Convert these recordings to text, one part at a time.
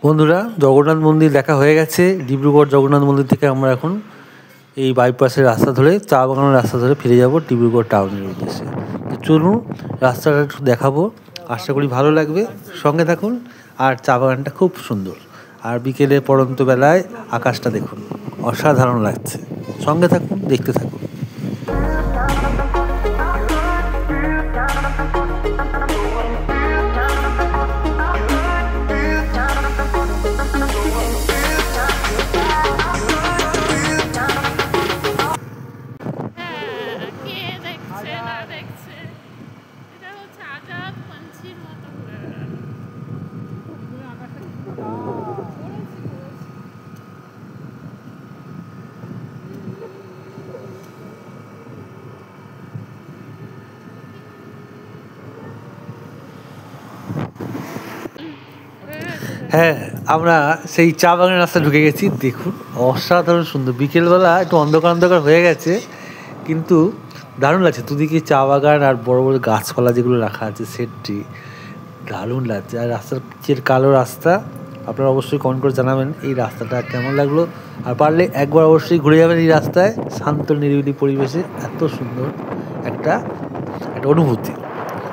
বন্ধুরা, জগন্নাথ মন্দির দেখা হয়ে গেছে। ডিব্রুগড় জগন্নাথ মন্দির থেকে আমরা এখন এই বাইপাসের রাস্তা ধরে, চা বাগানের রাস্তা ধরে ফিরে যাব ডিব্রুগড় টাউনের উদ্দেশ্যে। তো চলুন, রাস্তাটা একটু দেখাবো, আশা করি ভালো লাগবে। সঙ্গে থাকুন। আর চা বাগানটা খুব সুন্দর, আর বিকেলে পড়ন্ত বেলায় আকাশটা দেখুন, অসাধারণ লাগছে। সঙ্গে থাকুন, দেখতে থাকুন। হ্যাঁ, আমরা সেই চা বাগানের রাস্তা ঢুকে গেছি। দেখুন, অসাধারণ সুন্দর। বিকেলবেলা একটু অন্ধকার অন্ধকার হয়ে গেছে, কিন্তু দারুণ লাগছে। দুদিকে চা বাগান আর বড় বড় গাছপালা যেগুলো রাখা আছে, সেটটি দারুণ লাগছে। আর রাস্তার পিচের কালো রাস্তা, আপনারা অবশ্যই কমেন্ট করে জানাবেন এই রাস্তাটা কেমন লাগলো। আর পারলে একবার অবশ্যই ঘুরে যাবেন এই রাস্তায়। শান্ত নিরিবিলি পরিবেশে এত সুন্দর একটা অনুভূতি।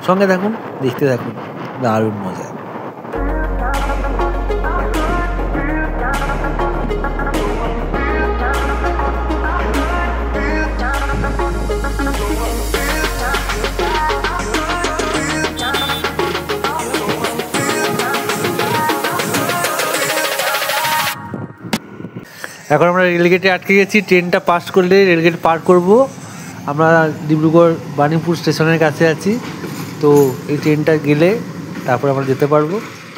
সঙ্গে থাকুন, দেখতে থাকুন, দারুণ মজা। এখন আমরা রেলগেটে আটকে গেছি। ট্রেনটা পাস করলে রেলগেট পার করব। আমরা ডিব্রুগড় বাণীপুর স্টেশনের কাছে আছি। তো এই ট্রেনটা গেলে তারপর আমরা যেতে পারবো।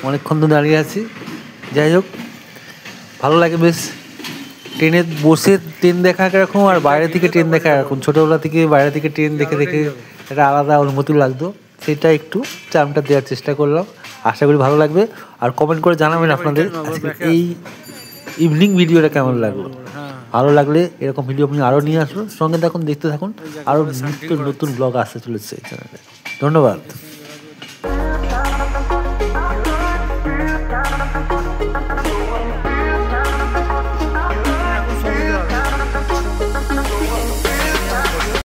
অনেকক্ষণ তো দাঁড়িয়ে আছি। যাই হোক, ভালো লাগে বেশ। ট্রেনে বসে ট্রেন দেখা একরকম, আর বাইরে থেকে ট্রেন দেখা এরকম। ছোটোবেলা থেকে বাইরে থেকে ট্রেন দেখে দেখে একটা আলাদা অনুভূতি লাগতো। সেটা একটু চামটা দেওয়ার চেষ্টা করলাম। আশা করি ভালো লাগবে। আর কমেন্ট করে জানাবেন আপনাদের আজকে এই ইভিনিং ভিডিওটা কেমন লাগলো। ভালো লাগলে এরকম ভিডিও আপনি আরও নিয়ে আসুন। সঙ্গে থাকুন, দেখতে থাকুন। আরও নিত্য নতুন ব্লগ আসতে চলেছে এই চ্যানেলে। ধন্যবাদ।